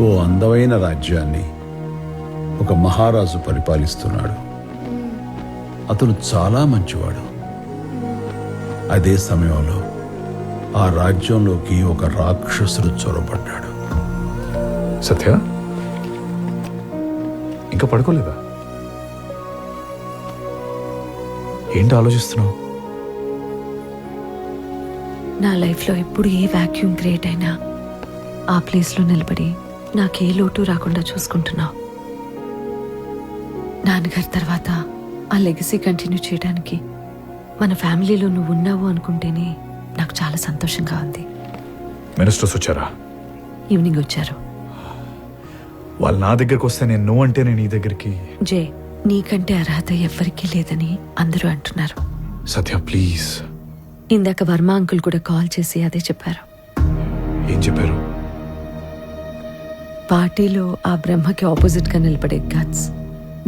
ఓ అందమైన రాజ్యాన్ని ఒక మహారాజు పరిపాలిస్తున్నాడు. అతను చాలా మంచివాడు. అదే సమయంలో ఆ రాజ్యంలోకి ఒక రాక్షసుడు చొరబడ్డాడు. సత్య, ఇంకా పడుకోలేదా? ఏంటి ఆలోచిస్తున్నావు? నా లైఫ్లో ఎప్పుడు ఏ వ్యాక్యూమ్ క్రియేట్ అయినా ఆ ప్లేస్లో నిలబడి నాకే లోటు రాకుండా చూసుకుంటున్నావు. నాన్నగారి తర్వాత ఆ లెగసీ కంటిన్యూ చేయడానికి మన ఫ్యామిలీలో నువ్వు ఉన్నావు అనుకుంటేనే నాకు చాలా సంతోషంగా ఉంది. మినిస్టర్స్ వచ్చారా? ఈవినింగ్ వచ్చారు. వాళ్ళు నా దగ్గరికి వస్తే నేను నువ్వు అంటే నేను నీ దగ్గరికి. జే, నీకంటే అర్హత ఎవ్వరికీ లేదని అందరూ అంటున్నారు. సత్య ప్లీజ్. ఇందాక వర్మ అంకుల్ కూడా కాల్ చేసి అదే చెప్పారు. ఏం చెప్పారు? పార్టీలో ఆ బ్రహ్మకి ఆపోజిట్గా నిలబడే గట్స్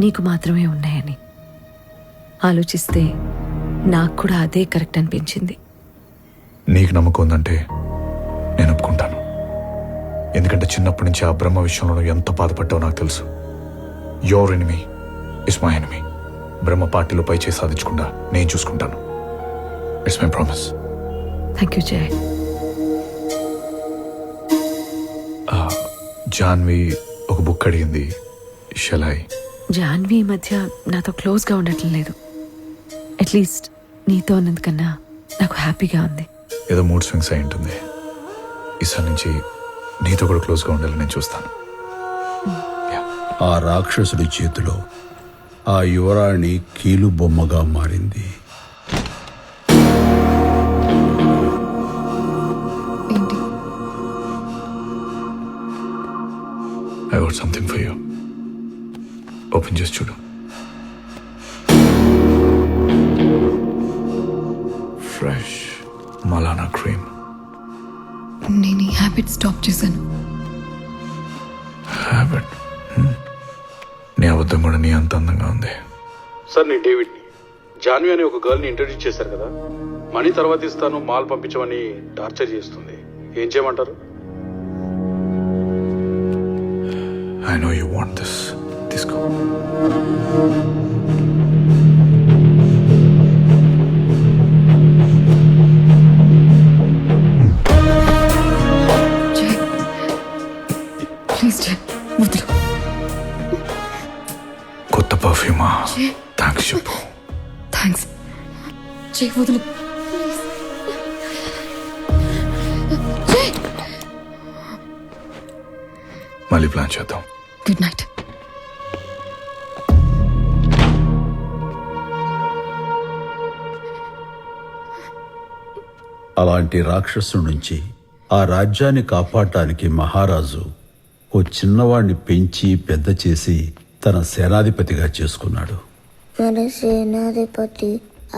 నీకు మాత్రమే ఉన్నాయని. ఆలోచిస్తే నాకు కూడా అదే కరెక్ట్ అనిపించింది. నీకు నమ్మకం ఉందంటే నేను ఒప్పుకుంటాను. ఎందుకంటే చిన్నప్పటి నుంచి ఆ బ్రహ్మ విషయంలో నువ్వు ఎంత బాధపడ్డావో నాకు తెలుసు. Your enemy is my enemy. Brahma పార్టీలో పై చేసి సాధించకుండా నేను చూసుకుంటాను. It's my promise. Thank you Jay. Janvi ఒక బుక్ అడిగింది. షలాయ్? జాన్వి ఈ మధ్య నాతో క్లోజ్గా ఉండటం లేదు. అట్లీస్ట్ నీతో ఉన్నందుకన్నా నాకు హ్యాపీగా ఉంది. ఏదో మూడ్ స్వింగ్స్ అయి ఉంటుంది. ఈసారి నుంచి నీతో కూడా క్లోజ్గా ఉండాలని నేను చూస్తాను. ఆ రాక్షసుడి చేతిలో ఆ యువరాణి కీలు బొమ్మగా మారింది. ఏంటి? I got something for you. Open చేసి చూడు. Fresh Malana cream. నేను ఈ హ్యాబిట్ స్టాప్ చేశాను. హ్యాబిట్? నీ అబద్ధం కూడా నీ అంత అందంగా ఉంది. సార్, నేను డేవిడ్ని. జాన్వి అనే ఒక గర్ల్ని ఇంట్రడ్యూస్ చేశారు కదా, మనీ తర్వాత ఇస్తాను, మాల్ పంపించమని టార్చర్ చేస్తుంది. ఏం చేయమంటారు? I know you want this. తీసుకో. జయ్, ప్లీజ్ జయ్, వదిలు. కొత్త పర్ఫ్యూమా? థ్యాంక్స్ చెప్పు. థ్యాంక్స్ జయ్, వదిలు. జయ్, మళ్ళీ ప్లాన్ చేద్దాం. Good night. అలాంటి రాక్షసు నుంచి ఆ రాజ్యాన్ని కాపాడటానికి మహారాజు ఓ చిన్నవాడిని పెంచి పెద్ద చేసి తన సేనాధిపతిగా చేసుకున్నాడు. మన సేనాధిపతి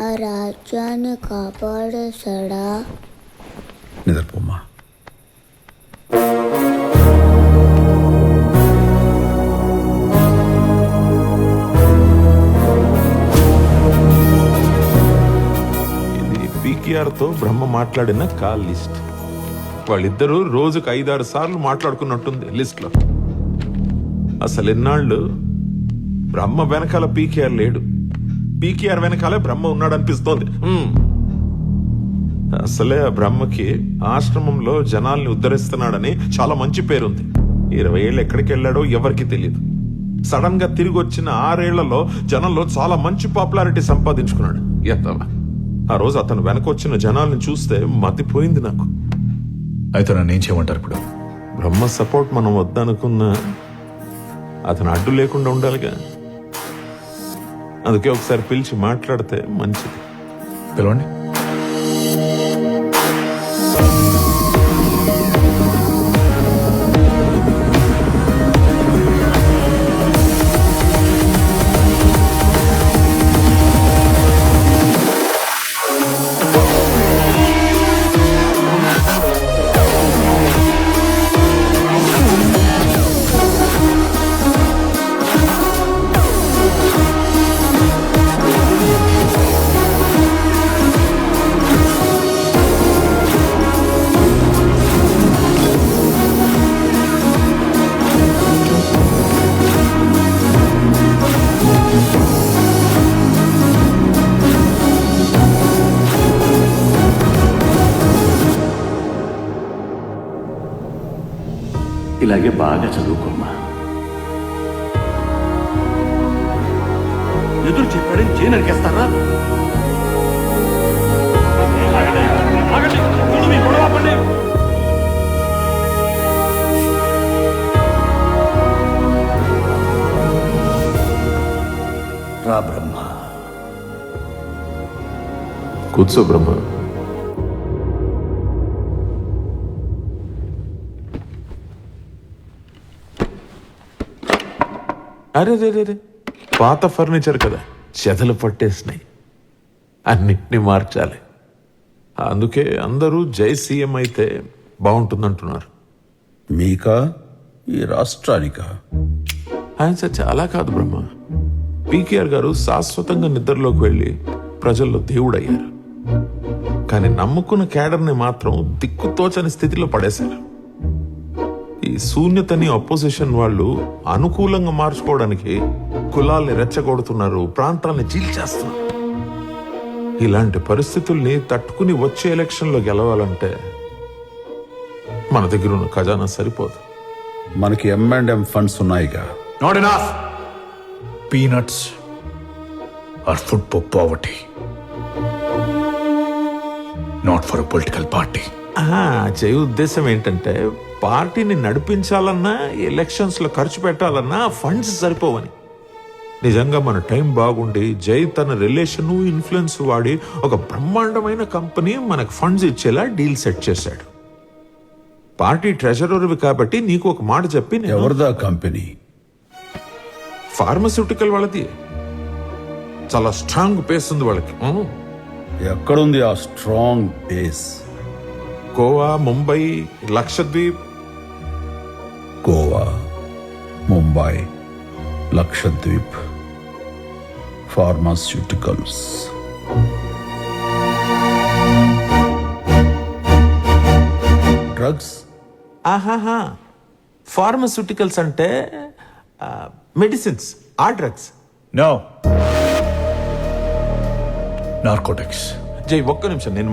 ఆ రాజ్యాన్ని కాపాడేశాడా? నిద్రపోమ్మా. పీకేఆర్ తో బ్రహ్మ మాట్లాడిన కాల్ లిస్ట్. వాళ్ళిద్దరూ రోజుకు 5-6 సార్లు మాట్లాడుకున్నట్టుంది లిస్ట్ లో. అసలు ఎన్నాళ్ళు బ్రహ్మ వెనకాల పీకేఆర్ లేడు, పీకేఆర్ వెనకాలే బ్రహ్మ ఉన్నాడు అనిపిస్తోంది. అసలే ఆ బ్రహ్మకి ఆశ్రమంలో జనాల్ని ఉద్ధరిస్తున్నాడని చాలా మంచి పేరుంది. 20 ఏళ్ళు ఎక్కడికి వెళ్ళాడో ఎవరికి తెలియదు. సడన్ గా తిరిగి వచ్చిన 6 ఏళ్లలో జనంలో చాలా మంచి పాపులారిటీ సంపాదించుకున్నాడు. ఎత్తవా, ఆ రోజు అతను వెనకొచ్చిన జనాల్ని చూస్తే మతిపోయింది నాకు. అయితే నన్ను ఏం చేయమంటారు ఇప్పుడు? బ్రహ్మ సపోర్ట్ మనం వద్దనుకున్నా అతను అడ్డు లేకుండా ఉండాలిగా. అందుకే ఒకసారి పిలిచి మాట్లాడితే మంచిది. పిలవండి. ఇలాగే బాగా చదువుకోమ్మా. ఎదురు చెప్పాడని చేయి నరికేస్తారా? రా బ్రహ్మ. కూర్చో బ్రహ్మ. అరే రే రే రే, పాత ఫర్నిచర్ కదా, చెదలు పట్టేసినాయి, అన్నిటినీ మార్చాలి. అందుకే అందరూ జై సీఎం అయితే బాగుంటుందంటున్నారు. మీకా ఈ రాష్ట్రానికా? ఆయన సత్య అలా కాదు బ్రహ్మ. పీకేఆర్ గారు శాశ్వతంగా నిద్రలోకి వెళ్ళి ప్రజల్లో దేవుడయ్యారు. కానీ నమ్ముకున్న క్యాడర్ని మాత్రం దిక్కుతోచని స్థితిలో పడేశారు. ఈ శూన్యతని అపోజిషన్ వాళ్ళు అనుకూలంగా మార్చుకోవడానికి కులాల్ని రెచ్చగొడుతున్నారు, ప్రాంతాల్ని చీల్చేస్తున్నారు. ఇలాంటి పరిస్థితుల్ని తట్టుకుని వచ్చే ఎలక్షన్లో గెలవాలంటే మన దగ్గర ఉన్న ఖజానా సరిపోదు. మనకి M&M ఫండ్స్ ఉన్నాయిగా. Not enough. Peanuts are food for poverty, not for a political party. చేయ ఉద్దేశం ఏంటంటే పార్టీని నడిపించాలన్నా ఎలక్షన్స్ లో ఖర్చు పెట్టాలన్నా ఫండ్స్ సరిపోవని. నిజంగా మన టైం బాగుండి జై తన రిలేషన్ ఇన్ఫ్లుయెన్స్ వాడి ఒక బ్రహ్మాండమైన కంపెనీ మనకు ఫండ్స్ ఇచ్చేలా డీల్ సెట్ చేశాడు. పార్టీ ట్రెజరర్వి కాబట్టి నీకు ఒక మాట చెప్పి, ఎవరిదా కంపెనీ? ఫార్మస్యూటికల్ వాళ్ళది. చాలా స్ట్రాంగ్ పేస్ ఉంది వాళ్ళకి. ఎక్కడుంది ఆ strong base? Goa, Mumbai, Lakshadweep. Goa, Mumbai, Lakshadweep, pharmaceuticals. Drugs? ఆహాహా, ఫార్మస్యూటికల్స్ అంటే మెడిసిన్స్, ఆ డ్రగ్స్. No, narcotics. జై ఒక్క నిమిషం నేను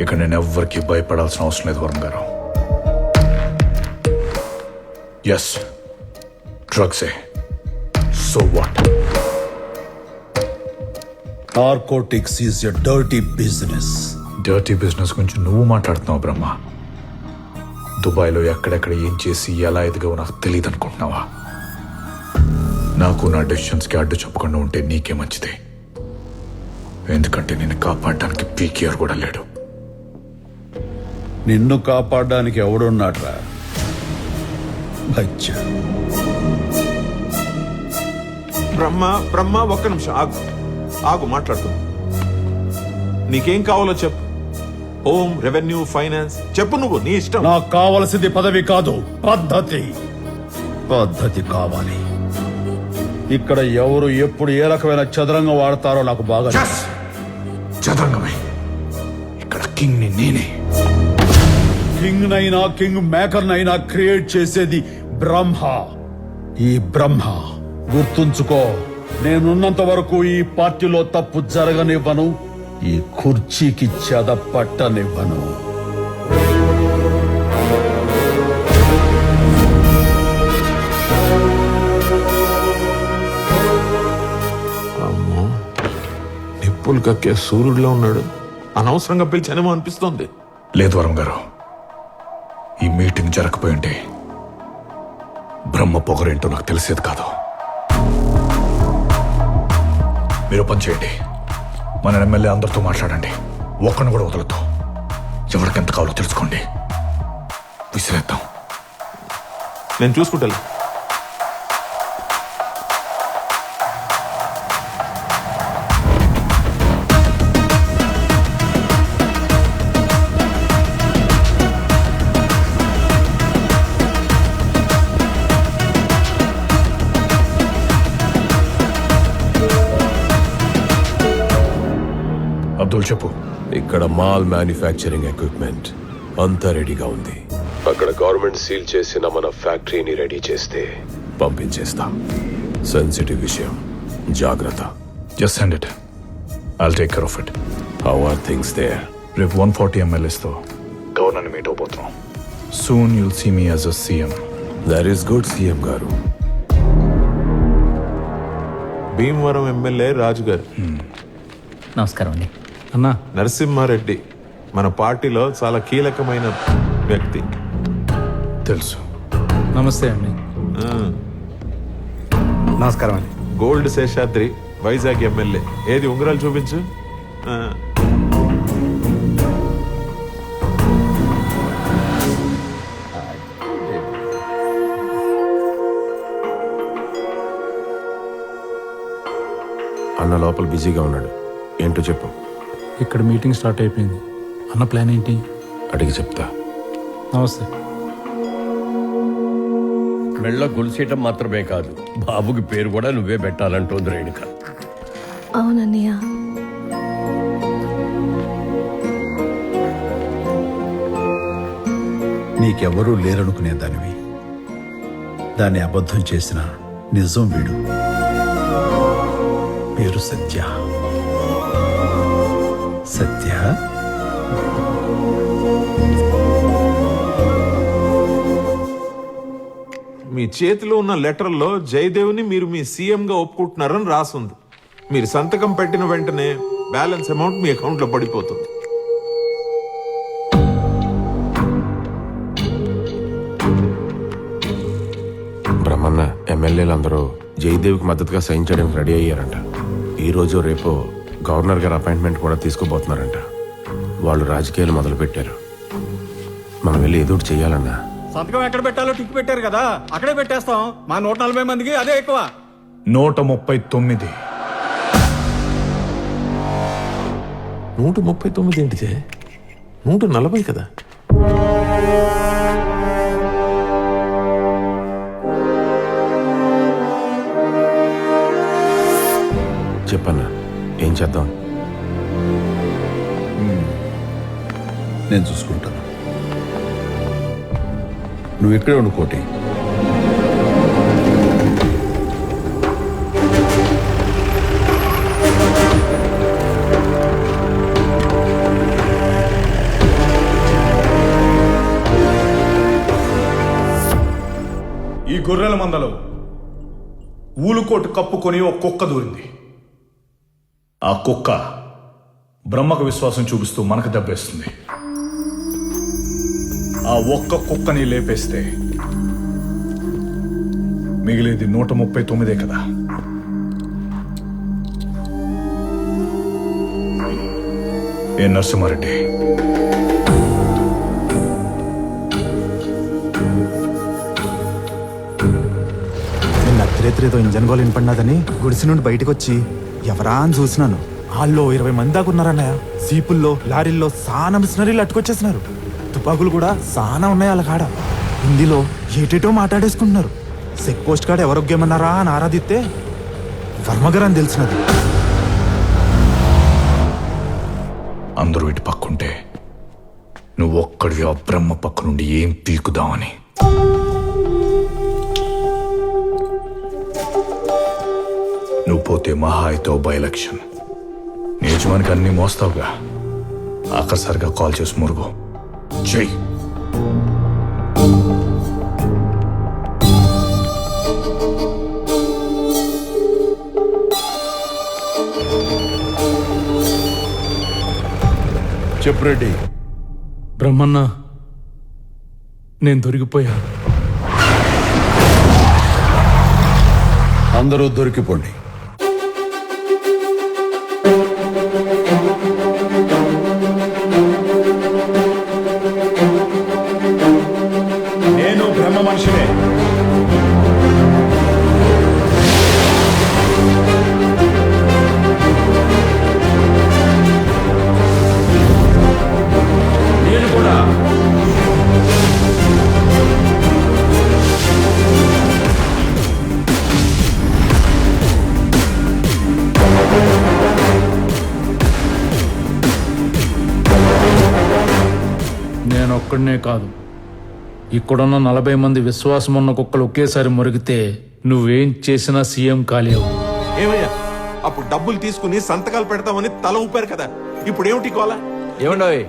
ఇక నేను ఎవ్వరికి భయపడాల్సిన అవసరం లేదు వరుణ్ గారు. ఎస్, డ్రగ్సే. So what? Narcotics is a dirty business. Dirty business గురించి నువ్వు మాట్లాడుతున్నావు బ్రహ్మ. దుబాయ్లో ఎక్కడెక్కడ ఏం చేసి ఎలా ఎదిగావో నాకు తెలియదు అనుకుంటున్నావా? నాకు నా డెసిషన్స్కి అడ్డు చెప్పకుండా ఉంటే నీకే మంచిది. ఎందుకంటే నిన్ను కాపాడడానికి పీకేఆర్ కూడా లేడు. నిన్ను కాపాడడానికి ఎవడున్నాడ్రా? బచ్చా. బ్రహ్మ ఒక్క నిమిషం ఆగు మాట్లాడుతూ. నీకేం కావాలో చెప్పు. హోమ్, రెవెన్యూ, ఫైనాన్స్ చెప్పు, నువ్వు నీ ఇష్టం. నాకు కావలసింది పదవి కాదు, పద్ధతి. పద్ధతి కావాలి. ఇక్కడ ఎవరు ఎప్పుడు ఏ రకమైన చదరంగం వాడతారో నాకు బాగా తెలుసు. చదరంగమే. ఇక్కడ కింగ్ ని నేనే. కింగ్ నైనా కింగ్ మేకర్ నైనా క్రియేట్ చేసేది బ్రహ్మ. ఈ బ్రహ్మ గుర్తుంచుకో, నేనున్నంత వరకు ఈ పార్టీలో తప్పు జరగనివ్వను, ఈ కుర్చీకి చెద పట్టనివ్వను. అమ్మో, నిప్పులు కక్కే సూర్యుడిలో ఉన్నాడు. అనవసరంగా పిలిచానేమో అనిపిస్తోంది. లేదు వరుణ్ గారు, ఈ మీటింగ్ జరగకపోయి ఉంటే బ్రహ్మ పొగరేంటో నాకు తెలిసేది కాదు. మీరు పని చేయండి, మన ఎమ్మెల్యే అందరితో మాట్లాడండి, ఒక్కడిని కూడా వదలొద్దు. ఎవరికెంత కావాలో తెలుసుకోండి, విసిరేద్దాం. నేను చూసుకుంటా. అబ్దుల్ చెప్పు. ఇక్కడ మాల్ మ్యానుఫ్యాక్చరింగ్ ఎక్విప్మెంట్ అంతా రెడీగా ఉంది. అక్కడ గవర్నమెంట్ సీల్ చేసిన మన ఫ్యాక్టరీని రెడీ చేస్తే పంపించేస్తాం. సెన్సిటివ్ విషయం, జాగ్రత్త. Just send it, I'll take care of it. How are things there? రేపు 140 MLAs తో గవర్నర్ని మీట్ అవబోతున్నాం. Soon you'll see me as a CM. That is good CM గారు. భీమవరం ఎమ్మెల్యే రాజు గారు. నమస్కారం అండి. అన్నా, నరసింహారెడ్డి మన పార్టీలో చాలా కీలకమైన వ్యక్తి. తెలుసు. నమస్తే అండి. నమస్కారం అండి. Gold Seshadri Vizag MLA. ఏది ఉంగరాలు చూపించు. అన్న లోపల బిజీగా ఉన్నాడు. ఏంటో చెప్పు. ఇక్కడ మీటింగ్ స్టార్ట్ అయిపోయింది. అన్న ప్లాన్ ఏంటి? అడిగి చెప్తా. నమస్తే. మెళ్ళ గొలుసేయటం మాత్రమే కాదు, బాబుకి పేరు కూడా నువ్వే పెట్టాలంటోంది రేణుక. అవునన్నయ్య. నీకెవరూ లేరనుకునే దానివి. దాన్ని అబద్ధం చేసిన నిజం వీడు. పేరు సత్య. సత్య, మీ చేతిలో ఉన్న లెటర్లో జయదేవ్ని మీరు మీ సీఎంగా ఒప్పుకుంటున్నారని రాసుంది. మీరు సంతకం పెట్టిన వెంటనే బ్యాలెన్స్ అమౌంట్ మీ అకౌంట్లో పడిపోతుంది. బ్రహ్మన్న ఎమ్మెల్యేలందరూ జయదేవ్కి మద్దతుగా సైన్ చేయడానికి రెడీ అయ్యారంట. ఈ రోజు రేపో గవర్నర్ గారు అపాయింట్మెంట్ కూడా తీసుకోబోతున్నారంట. వాళ్ళు రాజకీయాలు మొదలు పెట్టారు. మనం వెళ్ళి ఏదో ఒకటి చెయ్యాలన్నా. సంతకం ఎక్కడ పెట్టాలో టిక్ పెట్టారు కదా, అక్కడే పెట్టేస్తాం. మా 140 మందికి అదే ఎక్కువ. 139. 139 ఏంటిదే? 140 కదా. చెప్పన్నా, ఏం చేద్దాం? నేను చూసుకుంటాను. నువ్వు ఇక్కడే ఉండు కోటి. ఈ గొర్రెల మందలో ఊలుకోటు కప్పుకొని ఒక కుక్క దూరింది. ఆ కుక్క బ్రహ్మకు విశ్వాసం చూపిస్తూ మనకు దెబ్బేస్తుంది. ఆ ఒక్క కుక్కని లేపేస్తే మిగిలేది 139 కదా. ఏ నరసింహారెడ్డి, నిన్న అర్ధరేత్రేదో ఇంజన్ గోల్ వినపడినదని గుడిసి నుండి బయటకు వచ్చి ఎవరా అని చూసినాను. వాళ్ళు 20 మంది దాకా ఉన్నారన్నయ్య. సీపుల్లో, లారీల్లో సానా మిషనరీలు అట్టుకొచ్చేసినారు. తుపాకులు కూడా సానా ఉన్నాయి వాళ్ళ కాడ. హిందీలో ఏటేటో మాట్లాడేసుకుంటున్నారు. చెక్ పోస్ట్ కాడ ఎవరొగ్గేమన్నారా అని ఆరాధిస్తే వర్మగారు అని తెలిసినది. అందరూ ఇటు పక్కుంటే నువ్వు ఒక్కడివి ఆ బ్రహ్మ పక్క నుండి ఏం పీకుదామని. నువ్వు పోతే మహా అయితే బై ఎలక్షన్. నీ యజమానికి అన్ని మోస్తావుగా. ఆఖరిసారిగా కాల్ చేసి మురుగు చెయ్యి. చెప్పు రెడ్డి. బ్రహ్మన్న, నేను దొరికిపోయా. అందరూ దొరికిపోండి. నేను బ్రహ్మ మనిషినే. నేను కూడా నేను ఒక్కడనే కాదు, ఇక్కడున్న 40 మంది విశ్వాసం ఉన్న కుక్కలు ఒకేసారి మురిగితే నువ్వేం చేసినా సీఎం కాలేవు. ఏమయ్యా, అప్పుడు డబ్బులు తీసుకుని సంతకాలు పెడతామని తల ఊపారు కదా, ఇప్పుడు ఏమిటి కోలా? ఏమండోయ్,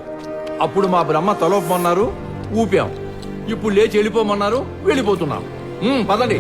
అప్పుడు మా బ్రహ్మ తలోపమన్నారు, ఊపాం. ఇప్పుడు లేచి వెళ్ళిపోమన్నారు వెళ్ళిపోతున్నాం పదండి